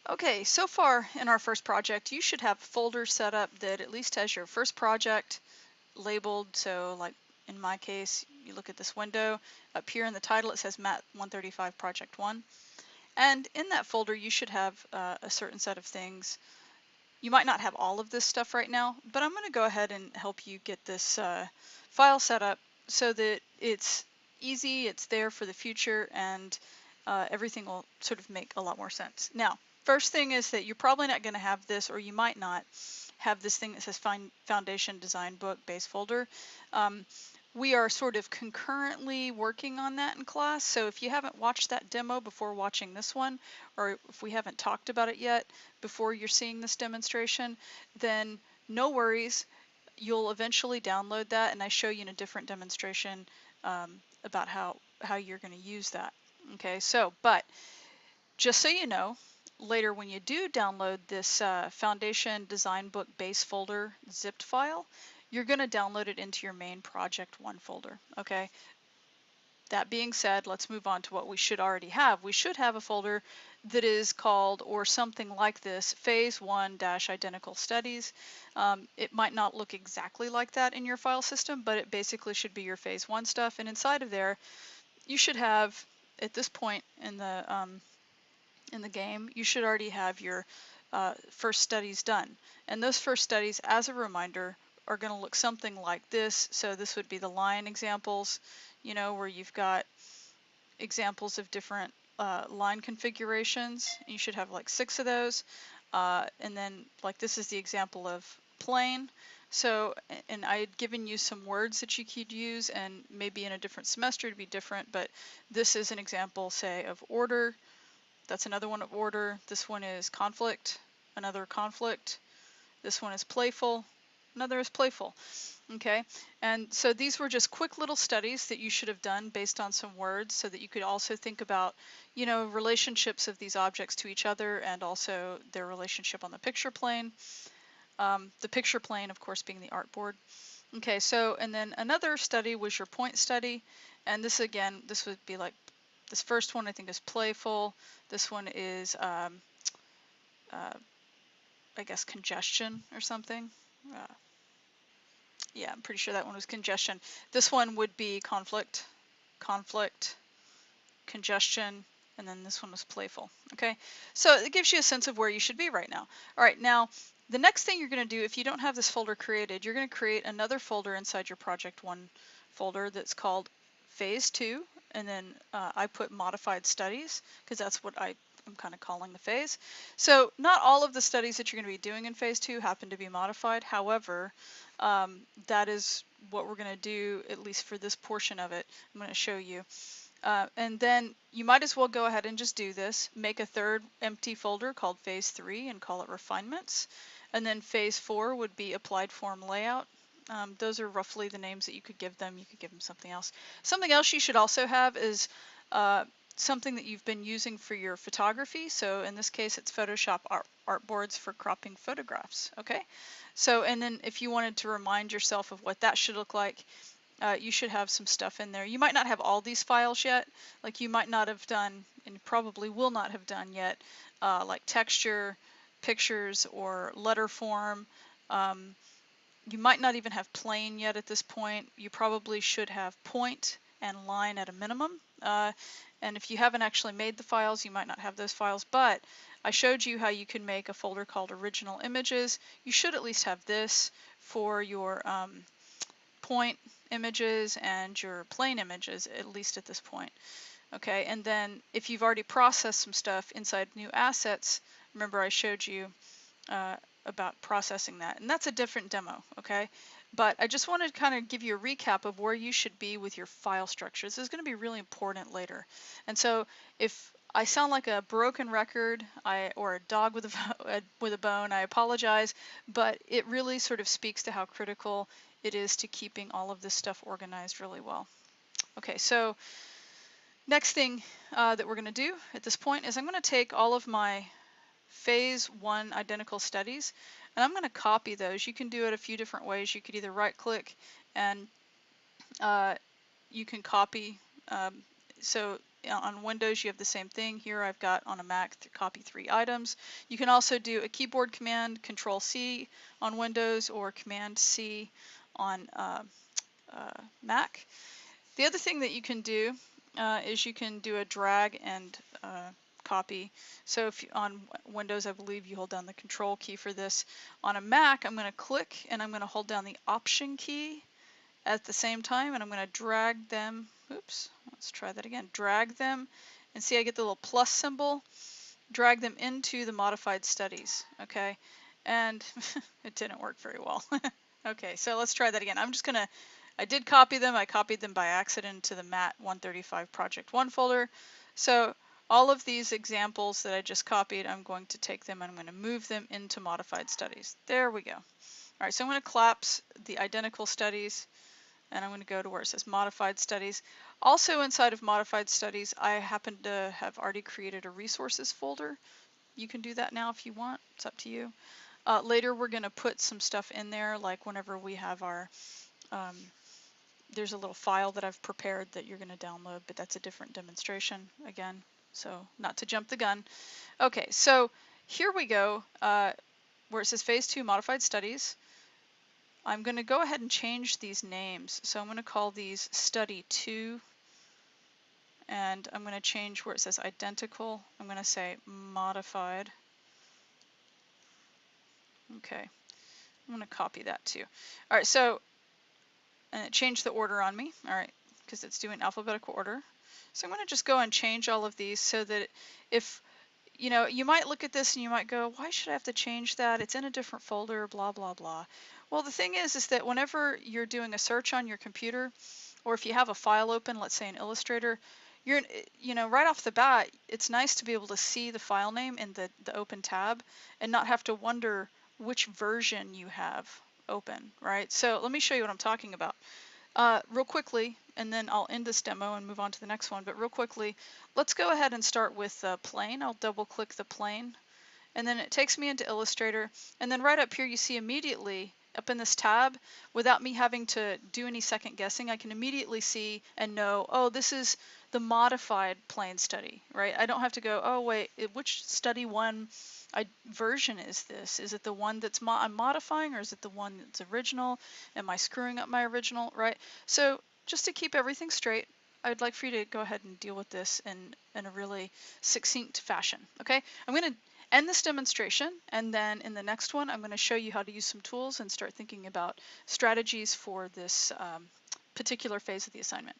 Okay, so far in our first project, you should have a folder set up that at least has your first project labeled. So like in my case, you look at this window, up here in the title it says Mat 135 Project 1. And in that folder you should have a certain set of things. You might not have all of this stuff right now, but I'm going to go ahead and help you get this file set up so that it's easy, it's there for the future, and everything will sort of make a lot more sense. Now, first thing is that you're probably not going to have this, or you might not have this thing that says Foundation Design Book base folder. We are sort of concurrently working on that in class, so if you haven't watched that demo before watching this one, or if we haven't talked about it yet before you're seeing this demonstration, then no worries. You'll eventually download that, and I show you in a different demonstration about how you're going to use that. Okay, so, but just so you know, later when you do download this Foundation Design Book base folder zipped file, you're going to download it into your main Project 1 folder, okay? That being said, let's move on to what we should already have. We should have a folder that is called, or something like this, Phase 1-Identical Studies. It might not look exactly like that in your file system, but it basically should be your Phase 1 stuff. And inside of there, you should have, at this point in the game, you should already have your first studies done. And those first studies, as a reminder, are going to look something like this. So this would be the line examples, you know, where you've got examples of different line configurations. You should have like 6 of those. And then like this is the example of plane. So, and I had given you some words that you could use, and maybe in a different semester it'd be different, but this is an example, say, of order. That's another one of order. This one is conflict, another conflict. This one is playful, another is playful. Okay, and so these were just quick little studies that you should have done based on some words, so that you could also think about, you know, relationships of these objects to each other, and also their relationship on the picture plane. The picture plane, of course, being the artboard. Okay, so, and then another study was your point study, and this again, this would be like, this first one I think is playful. This one is, uh, I guess, congestion or something. Uh, yeah, I'm pretty sure that one was congestion. This one would be conflict, conflict, congestion, and then this one was playful. Okay, so it gives you a sense of where you should be right now. All right, now the next thing you're going to do, if you don't have this folder created, you're going to create another folder inside your Project 1 folder that's called Phase 2, and then I put Modified Studies because that's what I'm kind of calling the phase. So not all of the studies that you're going to be doing in Phase 2 happen to be modified. However, that is what we're going to do, at least for this portion of it. I'm going to show you. And then you might as well go ahead and just do this. Make a third empty folder called Phase 3 and call it Refinements. And then Phase 4 would be Applied Form Layout. Those are roughly the names that you could give them. You could give them something else. Something else you should also have is something that you've been using for your photography. So in this case, it's Photoshop artboards for cropping photographs. Okay. So, and then if you wanted to remind yourself of what that should look like, you should have some stuff in there. You might not have all these files yet, like you might not have done, and probably will not have done yet, like texture, pictures, or letter form. You might not even have plane yet at this point. You probably should have point and line at a minimum. And if you haven't actually made the files, you might not have those files, but I showed you how you can make a folder called original images. You should at least have this for your point images and your plane images, at least at this point. Okay, and then if you've already processed some stuff inside new assets, remember I showed you about processing that, and that's a different demo, okay? But I just wanted to kind of give you a recap of where you should be with your file structures. This is going to be really important later. And so if I sound like a broken record or a dog with a bone, I apologize, but it really sort of speaks to how critical it is to keeping all of this stuff organized really well. Okay, so next thing that we're going to do at this point is I'm going to take all of my Phase 1 identical studies, and I'm going to copy those. You can do it a few different ways. You could either right click and you can copy. So on Windows, you have the same thing. Here I've got on a Mac, copy 3 items. You can also do a keyboard command, Control C on Windows or Command C on Mac. The other thing that you can do is you can do a drag and copy. So if you, on Windows, I believe you hold down the Control key for this. On a Mac, I'm going to click and I'm going to hold down the Option key at the same time, and I'm going to drag them. Oops, let's try that again. Drag them, and see I get the little plus symbol. Drag them into the modified studies. Okay, and it didn't work very well. Okay, so let's try that again. I'm just going to I did copy them. I copied them by accident to the MAT 135 Project 1 folder. So all of these examples that I just copied, I'm going to take them and I'm going to move them into modified studies. There we go. All right, so I'm going to collapse the identical studies and I'm going to go to where it says modified studies. Also inside of modified studies, I happen to have already created a resources folder. You can do that now if you want. It's up to you. Later, we're going to put some stuff in there, like whenever we have our there's a little file that I've prepared that you're going to download, but that's a different demonstration again, so not to jump the gun. Okay, so here we go, where it says Phase 2 Modified Studies. I'm going to go ahead and change these names. So I'm going to call these Study 2, and I'm going to change where it says Identical. I'm going to say Modified. Okay, I'm going to copy that too. All right, so and it changed the order on me, all right, because it's doing alphabetical order. So I'm going to just go and change all of these so that if, you know, you might look at this and you might go, why should I have to change that? It's in a different folder, blah, blah, blah. Well, the thing is that whenever you're doing a search on your computer, or if you have a file open, let's say in Illustrator, you're, you know, right off the bat, it's nice to be able to see the file name in the open tab and not have to wonder which version you have open, right? So let me show you what I'm talking about. Real quickly, and then I'll end this demo and move on to the next one, but real quickly, let's go ahead and start with plane. I'll double click the plane, and then it takes me into Illustrator, and then right up here you see immediately up in this tab, without me having to do any second guessing, I can immediately see and know, oh, this is the modified plane study, right? I don't have to go, oh wait, which study one version is this? Is it the one that's I'm modifying, or is it the one that's original? Am I screwing up my original, right? So just to keep everything straight, I'd like for you to go ahead and deal with this in a really succinct fashion, okay? I'm going to end this demonstration, and then in the next one, I'm going to show you how to use some tools and start thinking about strategies for this particular phase of the assignment.